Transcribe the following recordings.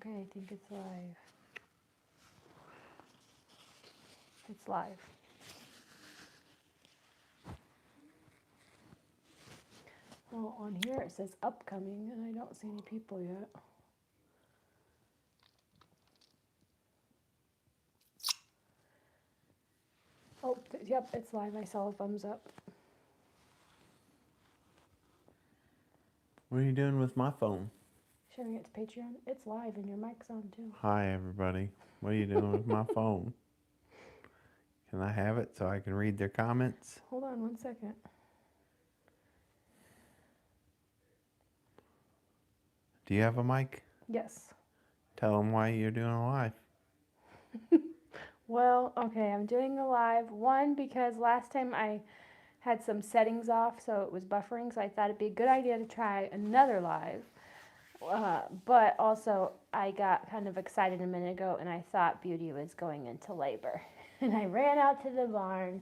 Okay, I think it's live. It's live. Well, on here it says upcoming, and I don't see any people yet. Oh, yep, it's live. I saw a thumbs up. What are you doing with my phone? Sharing it to Patreon. It's live, and your mic's on too. Hi, everybody. What are you doing with my phone? Can I have it so I can read their comments? Hold on 1 second. Do you have a mic? Yes. Tell them why you're doing a live. Well, okay, I'm doing a live. One, because last time I had some settings off, so it was buffering, so I thought it'd be a good idea to try another live. But also, I got kind of excited a minute ago, and I thought Beauty was going into labor. And I ran out to the barn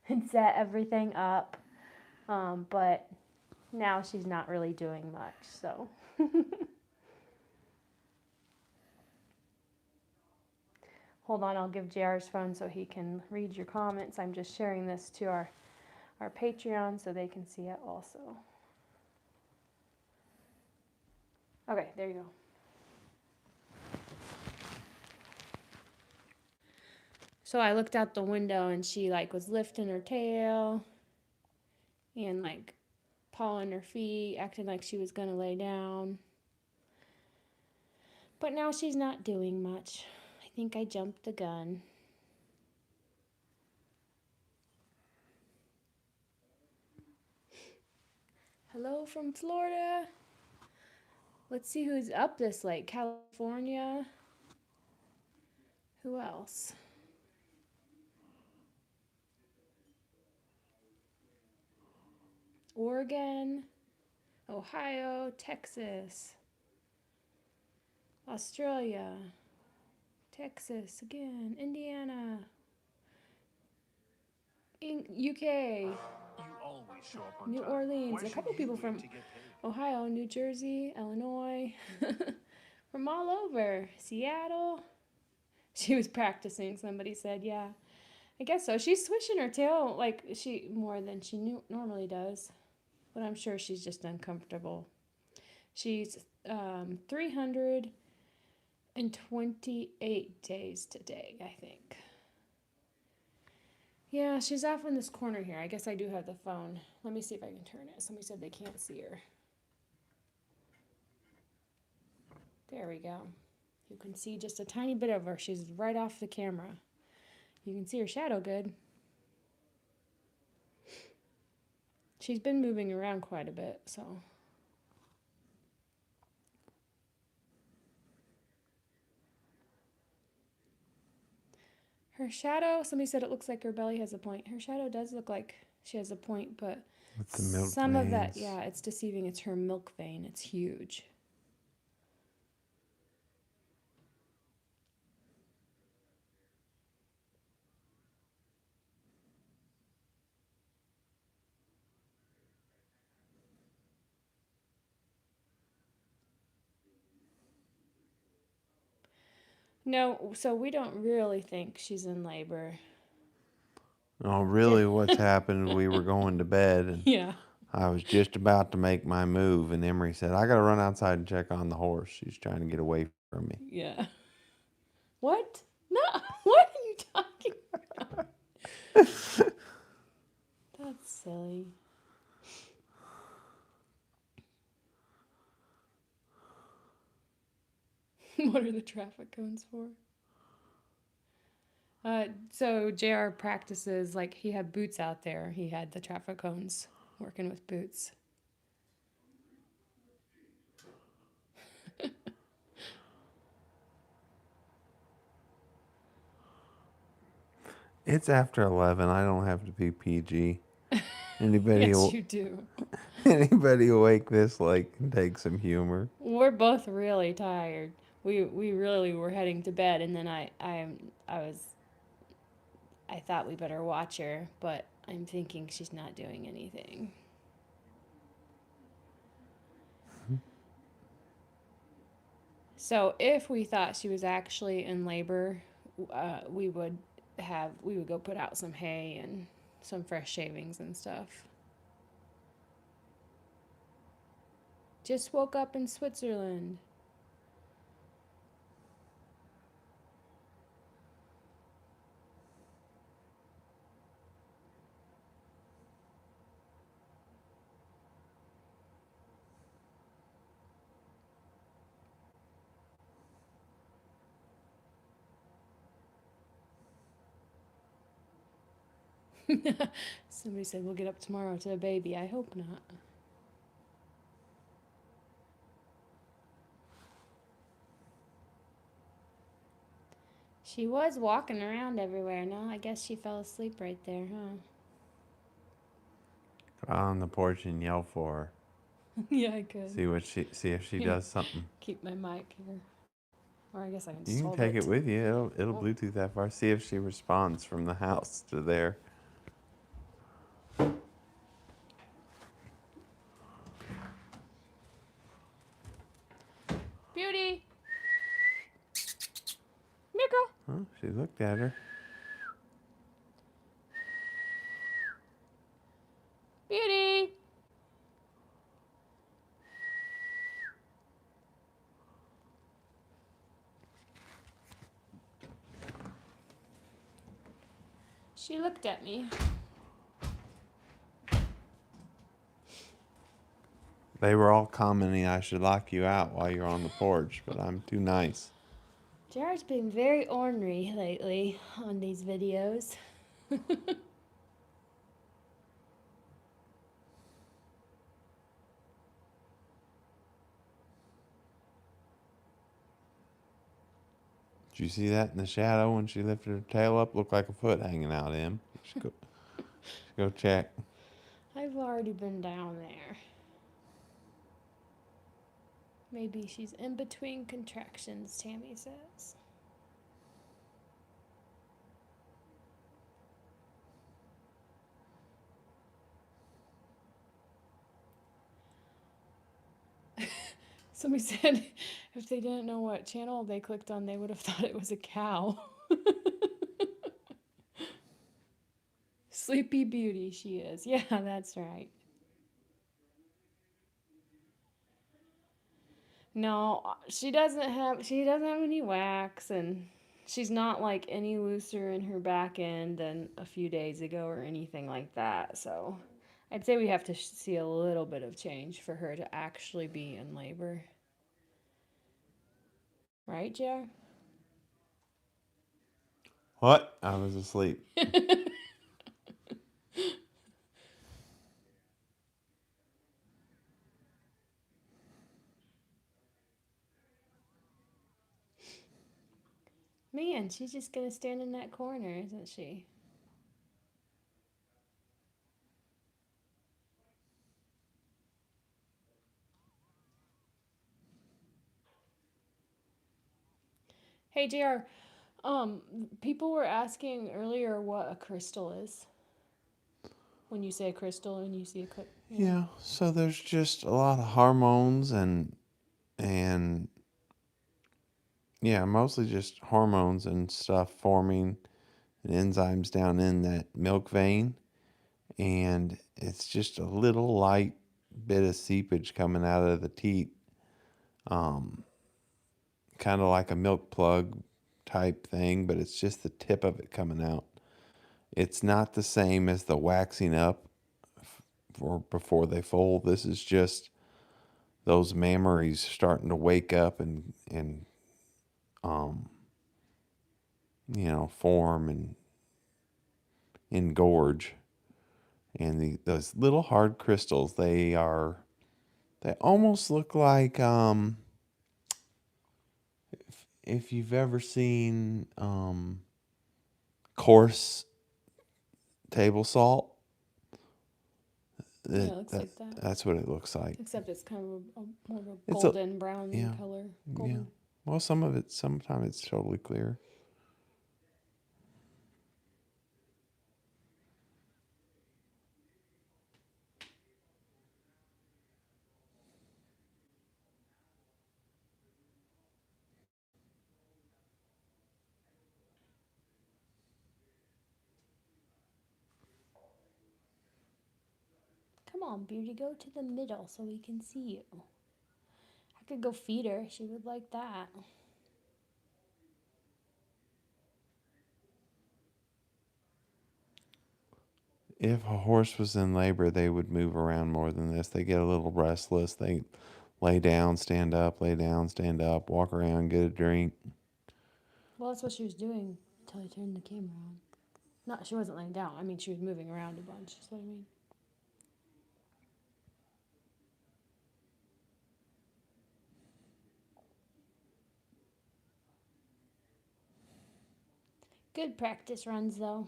and set everything up. But now she's not really doing much, so. Hold on, I'll give JR's phone so he can read your comments. I'm just sharing this to our Patreon so they can see it also. Okay, there you go. So I looked out the window and she like was lifting her tail and like pawing her feet, acting like she was gonna lay down. But now she's not doing much. I think I jumped the gun. Hello from Florida. Let's see who's up this late. California. Who else? Oregon, Ohio, Texas, Australia, Texas again, Indiana, UK, New Orleans. A couple people from Ohio, New Jersey, Illinois, from all over. Seattle. She was practicing, somebody said, yeah. I guess so. She's swishing her tail like she more than she normally does, but I'm sure she's just uncomfortable. She's 328 days today, I think. Yeah, she's off in this corner here. I guess I do have the phone. Let me see if I can turn it. Somebody said they can't see her. There we go. You can see just a tiny bit of her. She's right off the camera. You can see her shadow good. She's been moving around quite a bit, so. Her shadow, somebody said it looks like her belly has a point. Her shadow does look like she has a point, but With the milk some veins. of that, yeah, it's deceiving. It's her milk vein. It's huge. No, so we don't really think she's in labor. Oh, really, what's happened, we were going to bed, and Yeah. I was just about to make my move, and Emery said, I got to run outside and check on the horse. She's trying to get away from me. Yeah. What? No, what are you talking about? That's silly. What are the traffic cones for? So JR practices, like he had boots out there. He had the traffic cones working with boots. It's after 11. I don't have to be PG. Anybody, Yes, you do. anybody awake this late can take some humor. We're both really tired. We really were heading to bed, and then I thought we better watch her, but I'm thinking she's not doing anything. So if we thought she was actually in labor, we would go put out some hay and some fresh shavings and stuff. Just woke up in Switzerland. Somebody said we'll get up tomorrow to a baby. I hope not. She was walking around everywhere. No, I guess she fell asleep right there, huh? Go out on the porch and yell for her. Yeah, I could. See if she does something. Keep my mic here. Or I guess I can You just can hold take it. it with you. It'll Bluetooth that far. See if she responds from the house to there. Beauty! Here, girl. Huh? She looked at her. Beauty! She looked at me. They were all commenting I should lock you out while you're on the porch, but I'm too nice. Jared's been very ornery lately on these videos. Did you see that in the shadow when she lifted her tail up? Looked like a foot hanging out, Em. Should go check. I've already been down there. Maybe she's in between contractions, Tammy says. Somebody said if they didn't know what channel they clicked on, they would have thought it was a cow. Sleepy Beauty, she is. Yeah, that's right. No, she doesn't have any wax, and she's not like any looser in her back end than a few days ago or anything like that. So I'd say we have to see a little bit of change for her to actually be in labor. Right, JR? What? I was asleep. Man, she's just gonna stand in that corner, isn't she? Hey, JR, people were asking earlier what a crystal is. When you say a crystal and you see a Yeah, so there's just a lot of hormones and yeah, mostly just hormones and stuff forming and enzymes down in that milk vein, and it's just a little light bit of seepage coming out of the teat, um, kind of like a milk plug type thing, but it's just the tip of it coming out. It's not the same as the waxing up for before they fold. This is just those mammaries starting to wake up and um, form and engorge. And those little hard crystals, they almost look like if you've ever seen coarse table salt. Yeah, it looks like that. That's what it looks like. Except it's kind of more of a It's golden brown yeah, color. yeah. Golden. Well, sometimes it's totally clear. Come on, Beauty, go to the middle so we can see you. I could go feed her. She would like that. If a horse was in labor, they would move around more than this. They get a little restless. They lay down, stand up, lay down, stand up, walk around, get a drink. Well, that's what she was doing until I turned the camera on. Not, she wasn't laying down. I mean, she was moving around a bunch. That's what I mean. Good practice runs, though.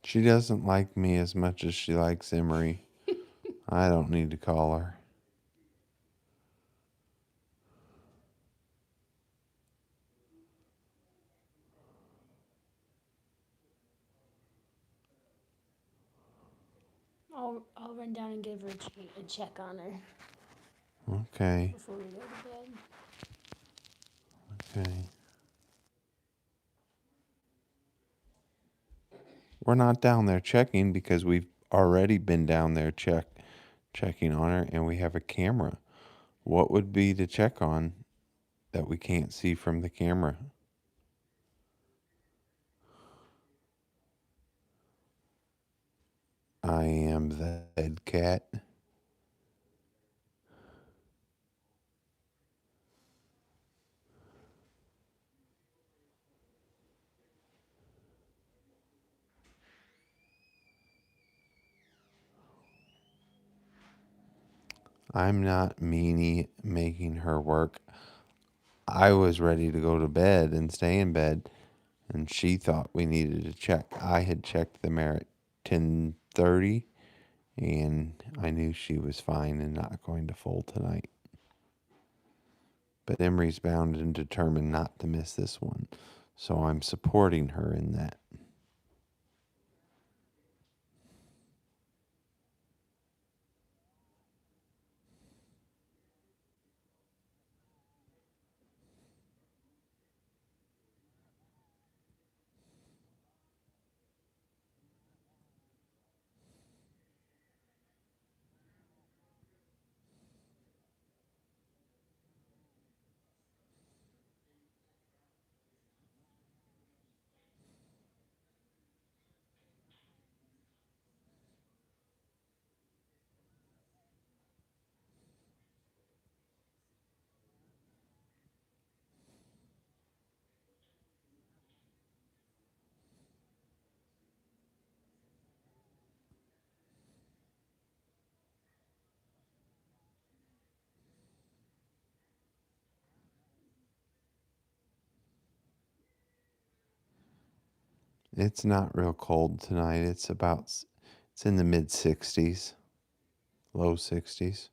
She doesn't like me as much as she likes Emery. I don't need to call her. I'll run down and give her a check on her Okay, before we go to bed. okay. We're not down there checking because we've already been down there checking on her, and we have a camera. What would be to check on that we can't see from the camera? I am the head cat. I'm not meanie making her work. I was ready to go to bed and stay in bed, and she thought we needed to check. I had checked the mare at 10:30, and I knew she was fine and not going to foal tonight. But Emery's bound and determined not to miss this one, so I'm supporting her in that. It's not real cold tonight. It's in the mid 60s, low 60s.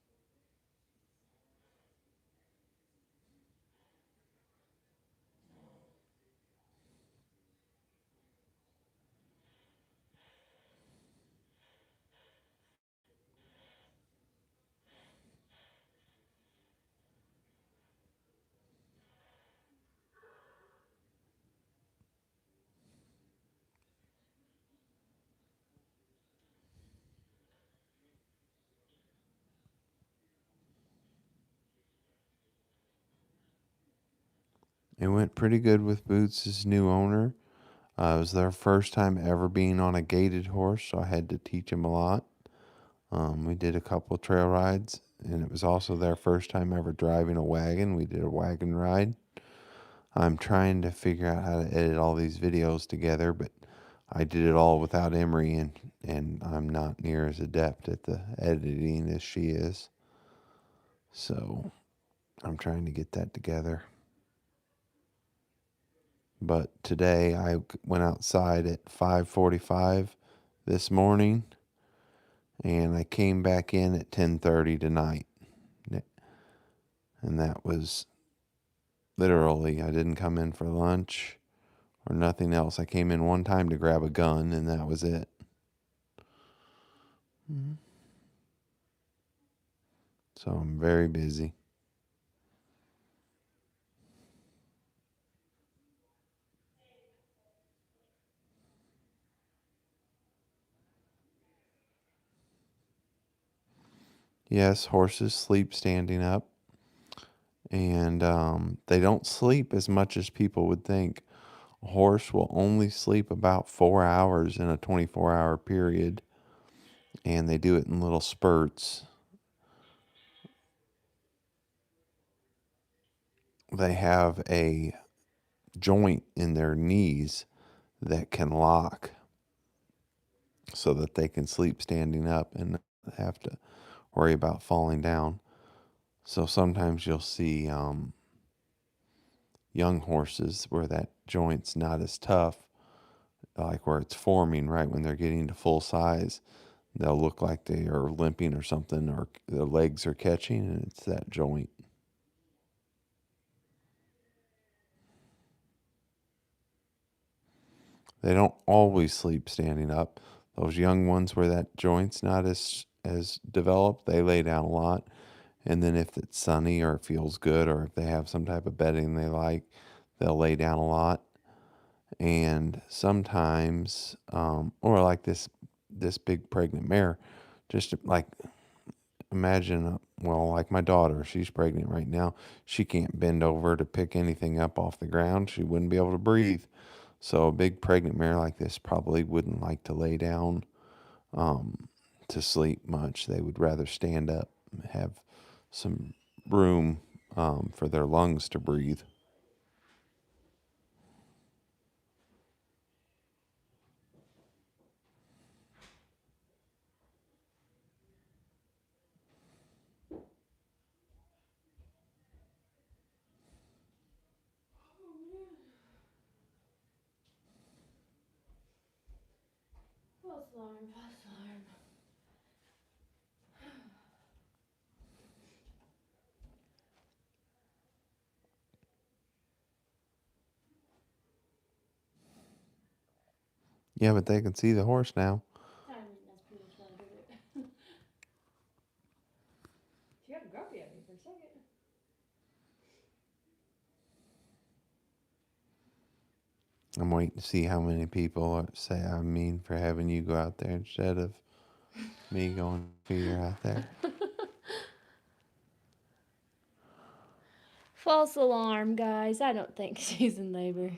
It went pretty good with Boots' new owner. It was their first time ever being on a gaited horse, so I had to teach him a lot. We did a couple of trail rides, and it was also their first time ever driving a wagon. We did a wagon ride. I'm trying to figure out how to edit all these videos together, but I did it all without Emery, and I'm not near as adept at the editing as she is. So I'm trying to get that together. But today I went outside at 5:45 this morning, and I came back in at 10:30 tonight. And that was literally, I didn't come in for lunch. or nothing else. I came in one time to grab a gun, and that was it. So I'm very busy. Yes, horses sleep standing up, and they don't sleep as much as people would think. A horse will only sleep about 4 hours in a 24-hour period, and they do it in little spurts. They have a joint in their knees that can lock so that they can sleep standing up and not have to worry about falling down. So sometimes you'll see young horses where that joint's not as tough, like where it's forming right when they're getting to full size. They'll look like they are limping or something, or their legs are catching, and it's that joint. They don't always sleep standing up. Those young ones where that joint's not as developed, they lay down a lot. And then if it's sunny or it feels good or if they have some type of bedding they like, they'll lay down a lot. And sometimes, or like this big pregnant mare, just like imagine, well, like my daughter, she's pregnant right now. She can't bend over to pick anything up off the ground. She wouldn't be able to breathe. So a big pregnant mare like this probably wouldn't like to lay down to sleep much. They would rather stand up, have some room for their lungs to breathe. False alarm, false alarm. Yeah, but they can see the horse now. I mean, that's pretty much why I did it. She got grumpy at me for a second. I'm waiting to see how many people say I'm mean for having you go out there instead of me going to feed her out there. False alarm, guys. I don't think she's in labor.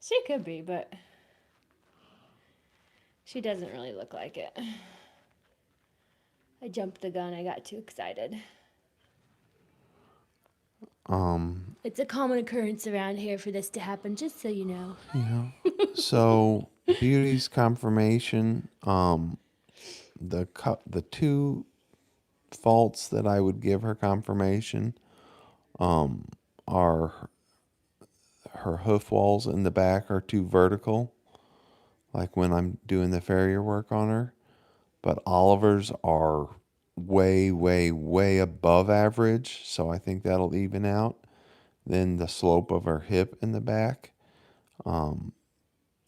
She could be, but she doesn't really look like it. I jumped the gun. I got too excited. It's a common occurrence around here for this to happen, just so you know. So Beauty's confirmation, the two faults that I would give her confirmation are her hoof walls in the back are too vertical, like when I'm doing the farrier work on her. But Oliver's are way, way, way above average, so I think that'll even out. Then the slope of her hip in the back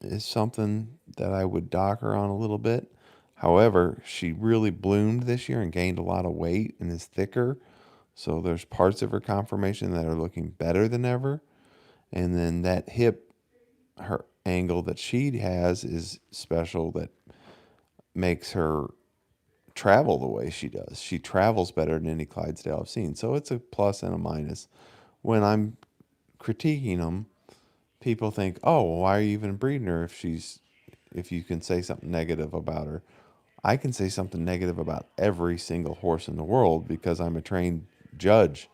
is something that I would dock her on a little bit. However, she really bloomed this year and gained a lot of weight and is thicker. So there's parts of her conformation that are looking better than ever. And then that hip, her angle that she has is special that makes her travel the way she does. She travels better than any Clydesdale I've seen. So it's a plus and a minus. When I'm critiquing them, people think, "Oh, well, why are you even breeding her if you can say something negative about her?" I can say something negative about every single horse in the world because I'm a trained judge.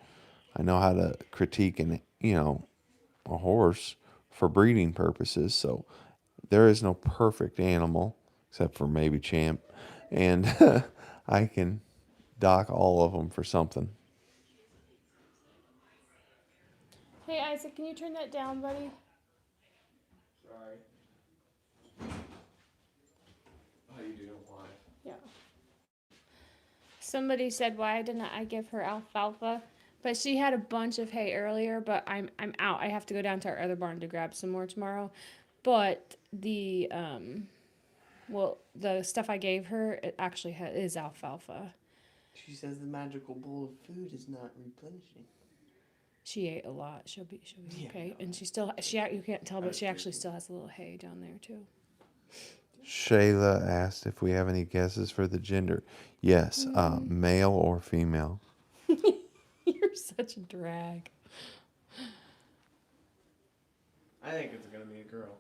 I know how to critique a horse for breeding purposes. So there is no perfect animal except for maybe Champ, and I can dock all of them for something. Hey, Isaac, can you turn that down, buddy? Sorry. How you doing, live? Yeah. Somebody said, why didn't I give her alfalfa? But she had a bunch of hay earlier, but I'm out. I have to go down to our other barn to grab some more tomorrow. But the stuff I gave her, it actually is alfalfa. She says the magical bowl of food is not replenishing. She ate a lot. She'll be Yeah, okay. no, And you can't tell, I but was she actually joking. still has a little hay down there too. Shayla asked if we have any guesses for the gender. Yes, male or female. You're such a drag. I think it's gonna be a girl.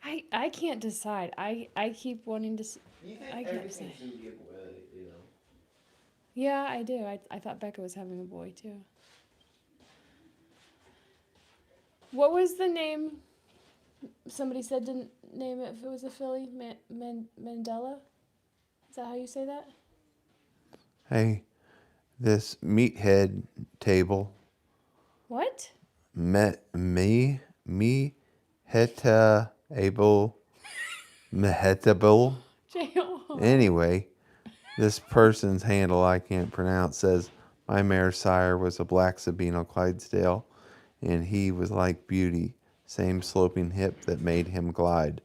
I can't decide. I keep wanting to. You think I can't everything's decide. gonna be a boy, you know? Yeah, I do. I thought Becca was having a boy too. What was the name? Somebody said to name it if it was a filly. Mandela. Is that how you say that? Hey, this meathead table What? met me heta able mehetable. Anyway, this person's handle I can't pronounce says my mare sire was a black Sabino Clydesdale, and he was like Beauty, same sloping hip that made him glide.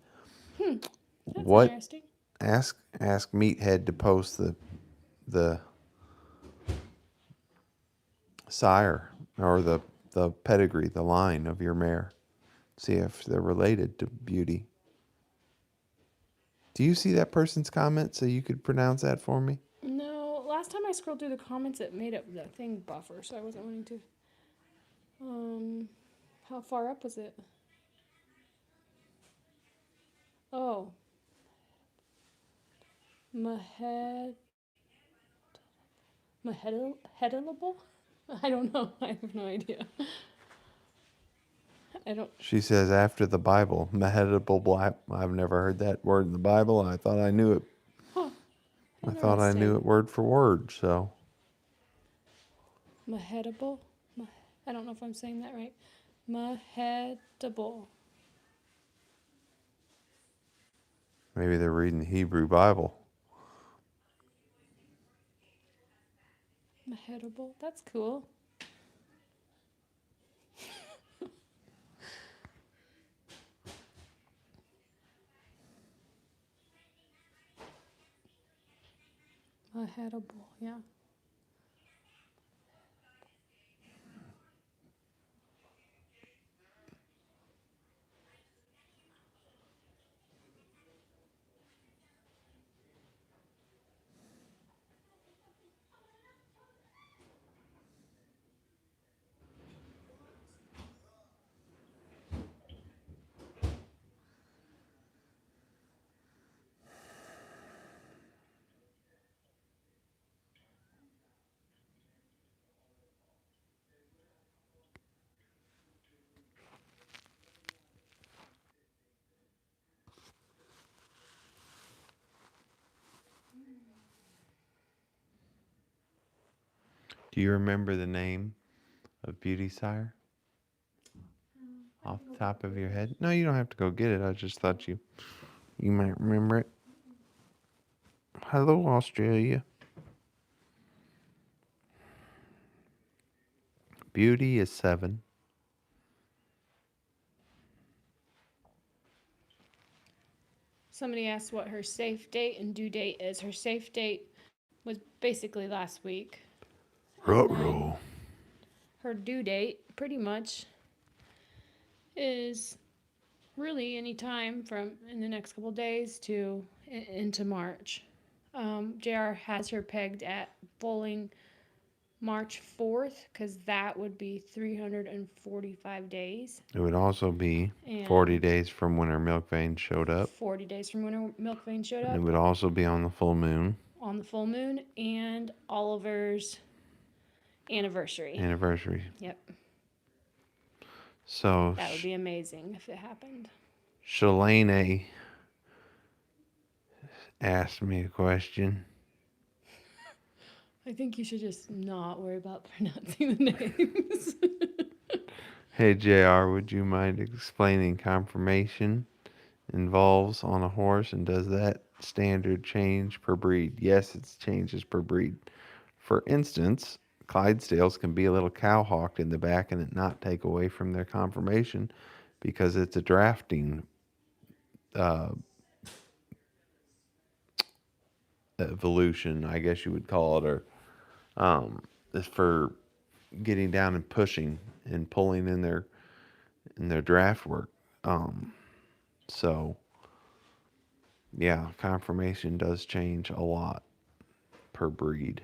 That's What? interesting. Ask Meathead to post the sire or the pedigree, the line of your mare. See if they're related to Beauty. Do you see that person's comment so you could pronounce that for me? No, last time I scrolled through the comments, it made up the thing buffer, so I wasn't wanting to. How far up was it? Oh, Mahed Mahedilable? I don't know. I have no idea. I don't. She says after the Bible, mehetable black. I've never heard that word in the Bible. I thought I knew it. Huh. I thought I knew it word for word. So Mahedable? I don't know if I'm saying that right. Mahedable. maybe they're reading the Hebrew Bible. Mahedable? That's cool. Mahedable, yeah. Do you remember the name of Beauty Sire off the top of your head? No, you don't have to go get it. I just thought you might remember it. Hello, Australia. Beauty is 7. Somebody asked what her safe date and due date is. Her safe date was basically last week. Ruh-roh. Her due date, pretty much, is really any time from in the next couple days to into March. JR has her pegged at foaling March 4th because that would be 345 days. It would also be And 40 days from when her milk vein showed up. 40 days from when her milk vein showed And it up. would also be on the full moon. On the full moon and Oliver's anniversary. Yep. So that would be amazing if it happened. Shalane asked me a question. I think you should just not worry about pronouncing the names. Hey JR, would you mind explaining conformation involves on a horse, and does that standard change per breed? Yes, it changes per breed. For instance, Clydesdales can be a little cowhawked in the back and it not take away from their conformation because it's a drafting uh, evolution, I guess you would call it, or is for getting down and pushing and pulling in their draft work. Um, so yeah, conformation does change a lot per breed.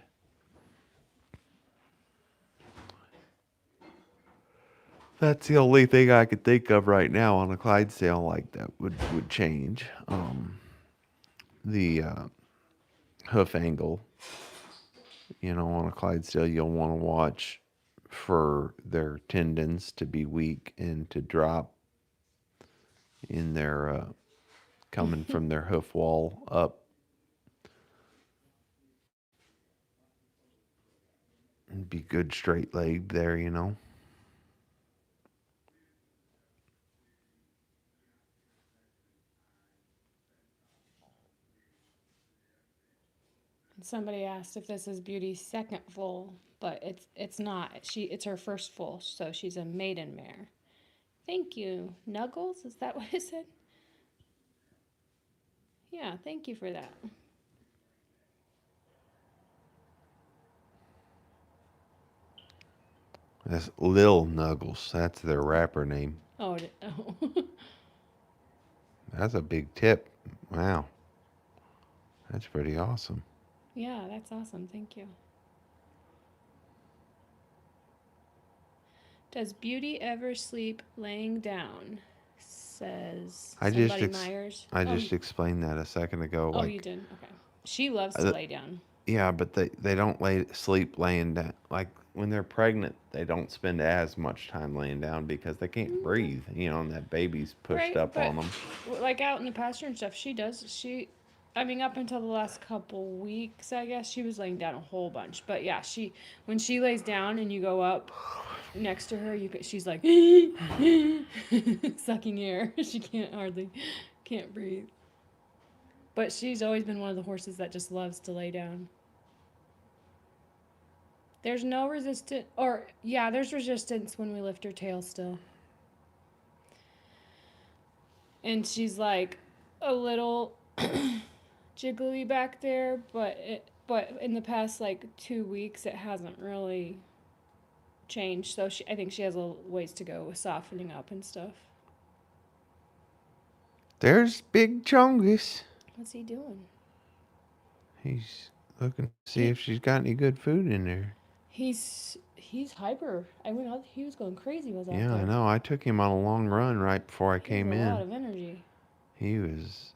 That's the only thing I could think of right now on a Clydesdale like that would change. The hoof angle, on a Clydesdale, you'll want to watch for their tendons to be weak and to drop in their coming from their hoof wall up and be good straight legged there. Somebody asked if this is Beauty's second foal, but it's not. It's her first foal, so she's a maiden mare. Thank you, Nuggles. Is that what it said? Yeah, thank you for that. That's Lil Nuggles. That's their rapper name. Oh, oh. That's a big tip. Wow. That's pretty awesome. Yeah, that's awesome. Thank you. Does Beauty ever sleep laying down? Says I just somebody ex- Myers. I just explained that a second ago. Oh, you Like, did. Okay. She loves to uh, lay down. yeah, but they don't sleep laying down. Like when they're pregnant, they don't spend as much time laying down because they can't breathe. And that baby's pushed Right, up but on them. like out in the pasture and stuff, she does. I mean, up until the last couple weeks, I guess she was laying down a whole bunch. But yeah, when she lays down and you go up next to her, she's like sucking air. She can't breathe. But she's always been one of the horses that just loves to lay down. There's no resistance, or yeah, there's resistance when we lift her tail still. And she's like a little jiggly back there, but in the past like 2 weeks it hasn't really changed. So I think she has a ways to go with softening up and stuff. There's Big Chungus. What's he doing? He's looking to see if she's got any good food in there. He's hyper. He was going crazy was out Yeah, there. I know. I took him on a long run right before I came He has a lot in. of energy. He was.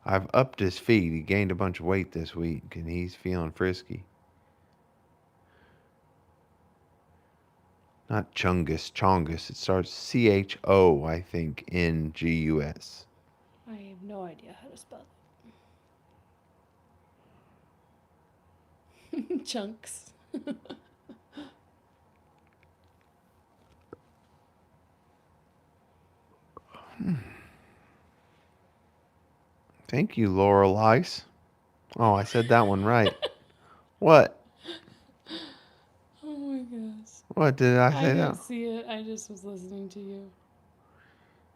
I've upped his feed. He gained a bunch of weight this week, and he's feeling frisky. Not Chungus, Chongus. It starts CHO, I think, NGUS. I have no idea how to spell it. Chunks. Thank you, Laura Lice. Oh, I said that one right. What? Oh my gosh. What did I I say didn't that? see it. I just was listening to you.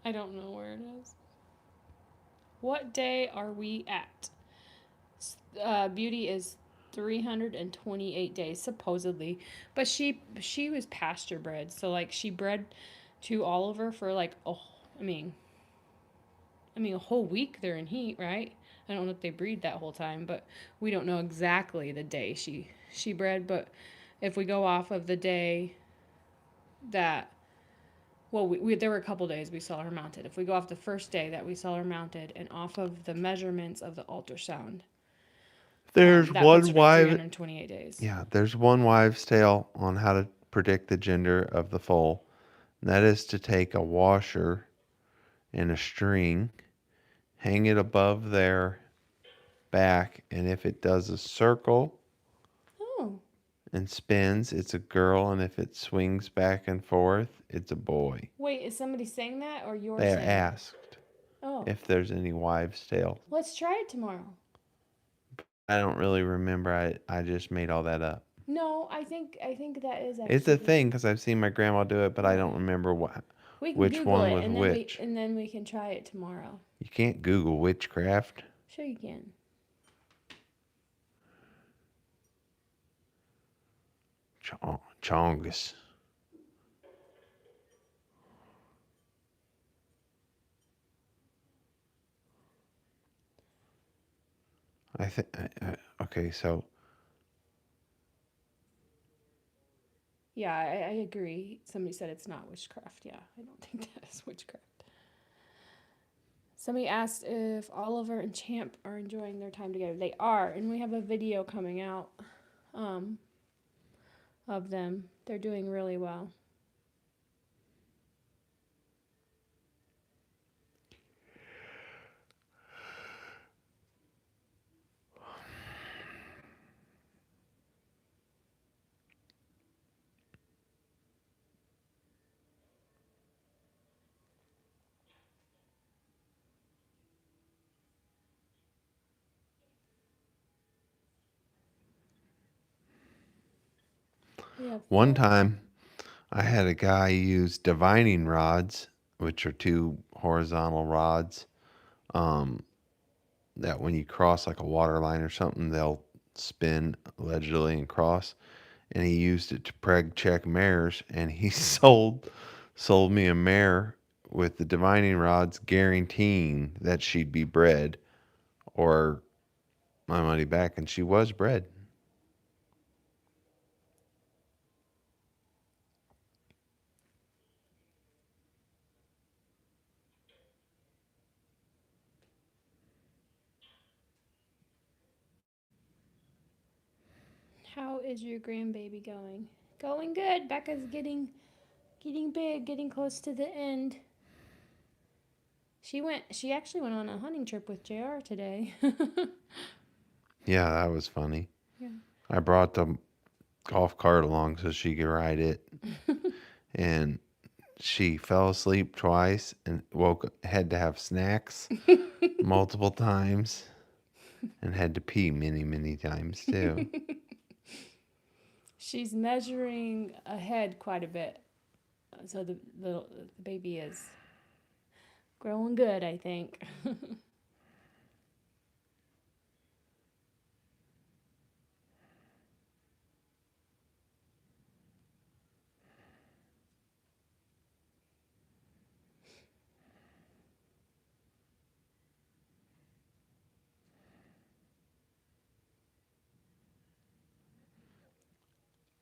I don't know where it is. What day are we at? Beauty is 328 days supposedly, but she was pasture bred, so like she bred to Oliver for like I mean a whole week they're in heat, right? I don't know if they breed that whole time, but we don't know exactly the day she bred. But if we go off of the day that there were a couple days we saw her mounted. If we go off the first day that we saw her mounted and off of the measurements of the ultrasound, There's that puts one her to wife. 328 days. Yeah, there's one wives' tale on how to predict the gender of the foal. And that is to take a washer and a string, hang it above their back, and if it does a circle Oh, and spins, it's a girl, and if it swings back and forth, it's a boy. wait, is somebody saying that or you're They are saying asked it? Oh, if there's any wives' tale. let's try it tomorrow. I don't really remember. I just made all that up. No, I think that is It's a actually thing because I've seen my grandma do it, but I don't right. remember what We can which Google one it was and then we which. and then we can try it tomorrow. You can't Google witchcraft. Sure you can. Chongus. I think. Okay, so Yeah, I agree. Somebody said it's not witchcraft. Yeah, I don't think that is witchcraft. Somebody asked if Oliver and Champ are enjoying their time together. They are, and we have a video coming out um, of them. They're doing really well. We have one Foal. time I had a guy use divining rods, which are two horizontal rods. Um, that when you cross like a water line or something, they'll spin allegedly and cross. And he used it to preg check mares, and he sold me a mare with the divining rods, guaranteeing that she'd be bred or my money back, and she was bred. How is your grandbaby going? Going good. Becca's getting big, getting close to the end. She actually went on a hunting trip with JR today. Yeah, that was funny. Yeah. I brought the golf cart along so she could ride it, and she fell asleep twice and had to have snacks multiple times, and had to pee many times too. She's measuring ahead quite a bit. So the baby is growing good, I think.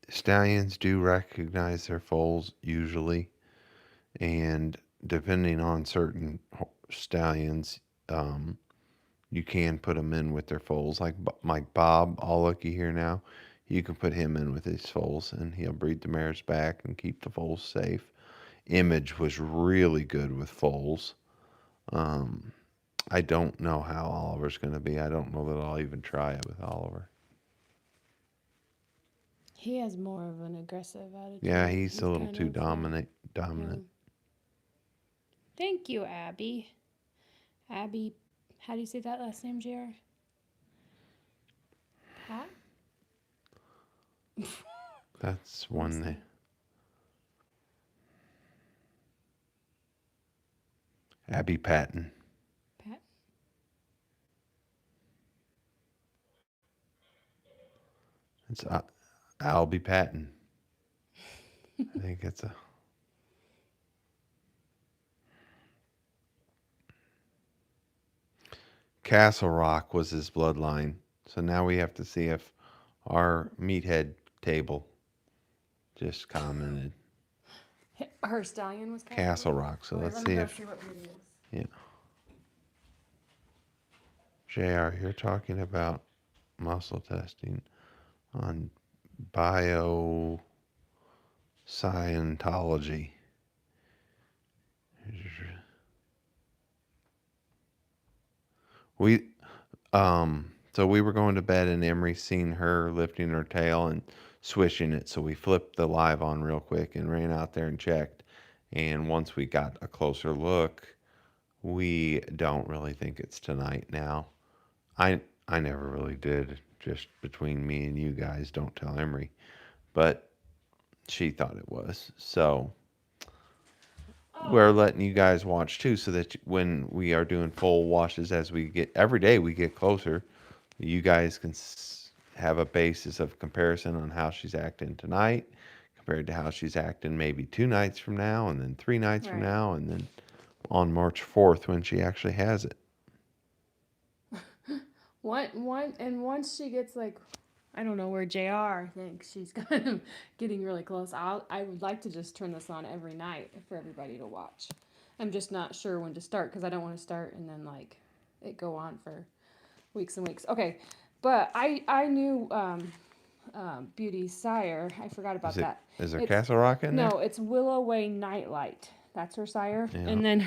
Stallions do recognize their foals usually, and depending on certain stallions, um, you can put them in with their foals. Like Bob, all lucky here now, you can put him in with his foals, and he'll breed the mares back and keep the foals safe. Image was really good with foals. Um, I don't know how Oliver's going to be. I don't know that I'll even try it with Oliver. He has more of an aggressive Yeah, attitude. he's He's a little kind too of dominant. yeah. Dominant. Thank you, Abby. Abby, how do you say that last name, JR? Pat? That's Let me one. see. Abby Patton. Pat? It's Albie Patton. I think it's a Castle Rock was his bloodline. So now we have to see if our meathead table just commented Her stallion was Castle Castle Rock? Rock. So Wait, let's let me see go if see what breed it is. yeah. JR, you're talking about muscle testing on bioscientology. We so we were going to bed and Emery seen her lifting her tail and swishing it. So we flipped the live on real quick and ran out there and checked. And once we got a closer look, we don't really think it's tonight now. I I never really did. Just between me and you guys, don't tell Emery. But she thought it was. So we're letting you guys watch too, so that when we are doing full washes, as we get every day, we get closer. You guys can have a basis of comparison on how she's acting tonight compared to how she's acting maybe 2 nights from now, and then 3 nights from Right. now, and then on March 4th when she actually has it. And once she gets like, I don't know where JR thinks she's kind of getting really close. I would like to just turn this on every night for everybody to watch. I'm just not sure when to start because I don't want to start and then like it go on for weeks and weeks. Okay, but I knew Beauty Sire. I forgot about Is it that. is there It's Castle Rock in there? no, it's Willow Way Nightlight. That's her sire, Yeah. and then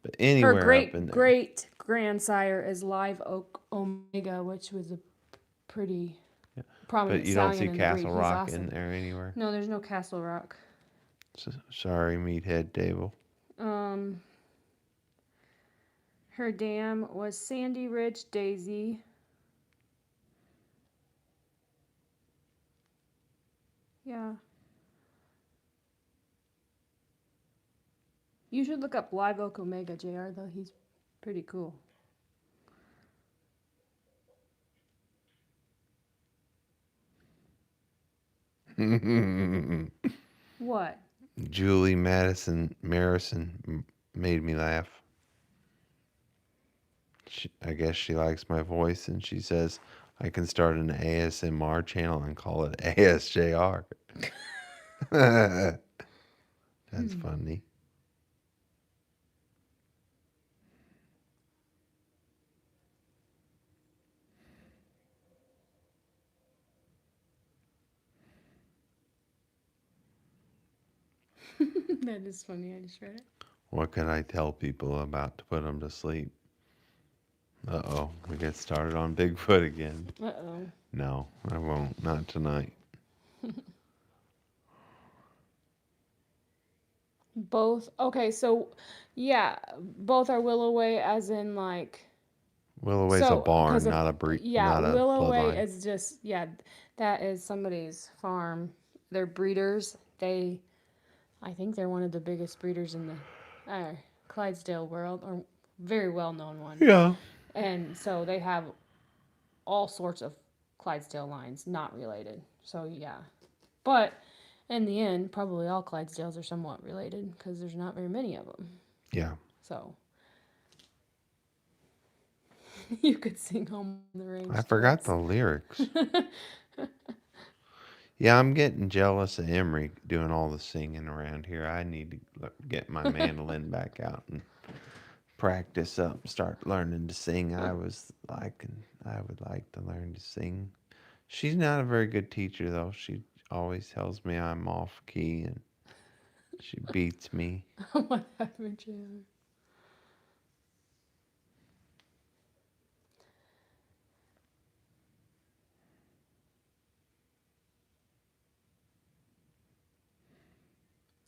But her anywhere up in great there. great grandsire is Live Oak Omega, which was a pretty But prominent you don't stallion see in the breed. Castle He's Rock in awesome. there anywhere. No, there's no Castle Rock. Sorry, meathead table. Um, her dam was Sandy Ridge Daisy. Yeah. You should look up Live Oak Omega, JR, though. He's pretty cool. What? Julie Madison Marison made me laugh. I guess she likes my voice, and she says I can start an ASMR channel and call it ASJR. That's funny. That is funny. I just read it. What can I tell people about to put them to sleep? Uh-oh, we get started on Bigfoot again. Uh-oh. No, I won't. Not tonight. Both. Okay, so yeah, both are Willow Way as in like Willoway's a so because barn, of yeah, not a Willow Way bloodline. is just yeah, that is somebody's farm. They're breeders. I think they're one of the biggest breeders in the Clydesdale world, or very well known one. Yeah. And so they have all sorts of Clydesdale lines, not related. So yeah, but in the end, probably all Clydesdales are somewhat related because there's not very many of them. Yeah. So you could sing Home on the Range I forgot twice. the lyrics. Yeah, I'm getting jealous of Emery doing all the singing around here. I need to get my mandolin back out and practice up, start learning to sing. I would like to learn to sing. She's not a very good teacher though. She always tells me I'm off key and she beats me. What happened, Jan?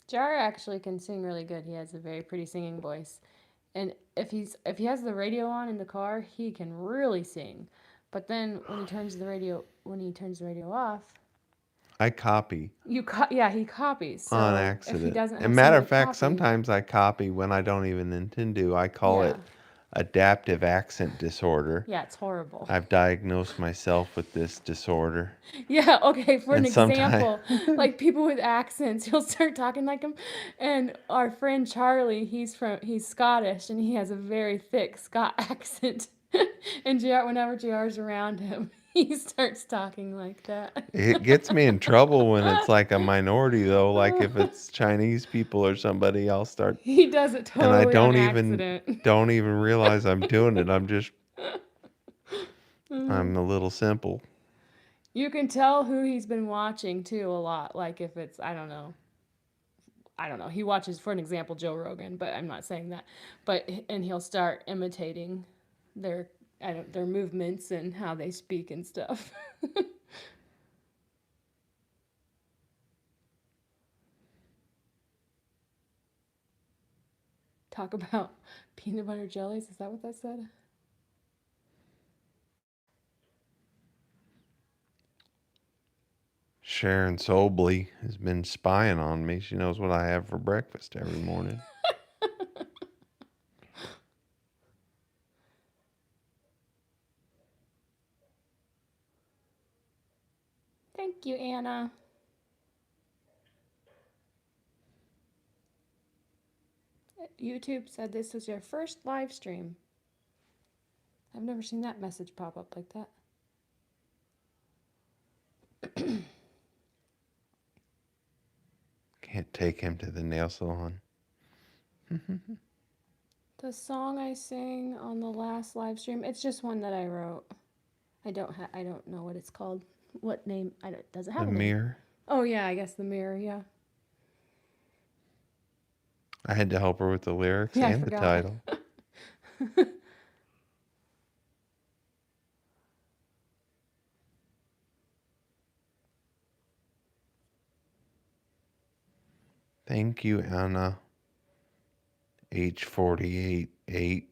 Jar actually can sing really good. He has a very pretty singing voice. And if he has the radio on in the car, he can really sing. But then when he turns the radio off, I copy yeah, he copies. on So if he accident. doesn't And have matter somebody of fact, copy, sometimes I copy when I don't even intend to. I call yeah, it adaptive accent disorder. yeah, it's horrible. I've diagnosed myself with this disorder. Yeah, okay, for an And sometimes, example, like people with accents, he'll start talking like him. And our friend Charlie, he's Scottish and he has a very thick Scot accent. And whenever JR's around him, he starts talking like that. it gets me in trouble when it's like a minority, though. Like if it's Chinese people or somebody, I'll start, He does it and I totally on accident. don't even realize I'm doing it. I'm a little simple. You can tell who he's been watching too a lot. Like if it's I don't know. He watches, for an example, Joe Rogan, but I'm not saying that. And he'll start imitating their their movements and how they speak and stuff. Talk about peanut butter jellies. Is that what that said? Sharon Sobley has been spying on me. She knows what I have for breakfast every morning. Thank you, Anna. YouTube said this was your first live stream. I've never seen that message pop up like that. Can't take him to the nail salon. The song I sang on the last live stream, it's just one that I wrote. I don't know what it's called. What name? Does it have The a name? Mirror. Oh yeah, I guess The Mirror, yeah. I had to help her with the lyrics Yeah, I and the forgot. title. Thank you, Anna. H48-8.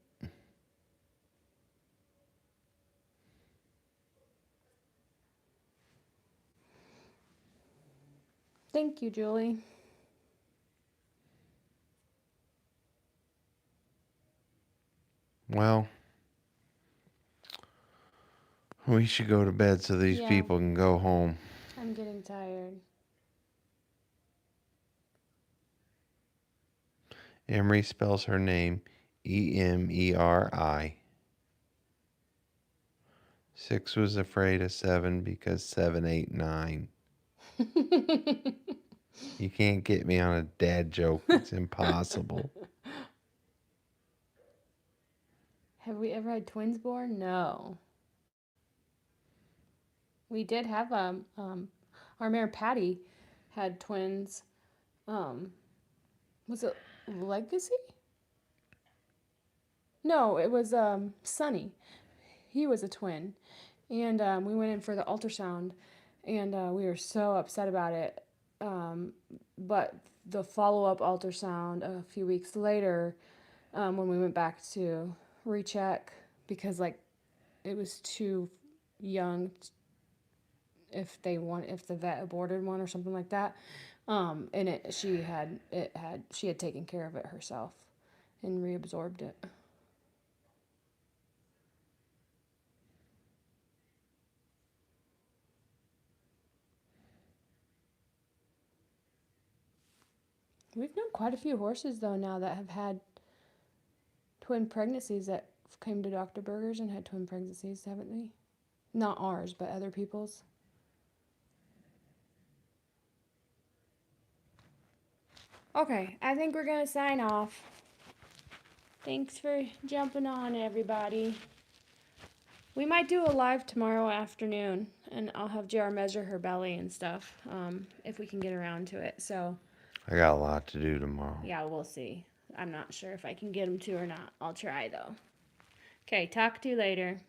Thank you, Julie. Well, we should go to bed so these Yeah. people can go home. I'm getting tired. Emery spells her name Emeri. 6 was afraid of 7 because 7, 8, 9. You can't get me on a dad joke. It's impossible. Have we ever had twins born? No. We did have our mare Patty had twins. Was it Legacy? No, it was Sunny. He was a twin, and we went in for the ultrasound, and we were so upset about it. But the follow-up ultrasound a few weeks later, when we went back to recheck, because like it was too young if the vet aborted one or something like that, and she had taken care of it herself and reabsorbed it. We've known quite a few horses though now that have had twin pregnancies that came to Dr. Berger's and had twin pregnancies, haven't they? Not ours, but other people's. Okay, I think we're gonna sign off. Thanks for jumping on, everybody. We might do a live tomorrow afternoon, and I'll have JR measure her belly and stuff, if we can get around to it. So, I got a lot to do tomorrow. yeah, we'll see. I'm not sure if I can get him to or not. I'll try, though. Okay, talk to you later.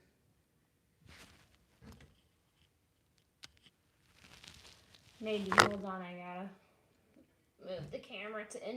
Maybe hold on, I gotta move the camera to end.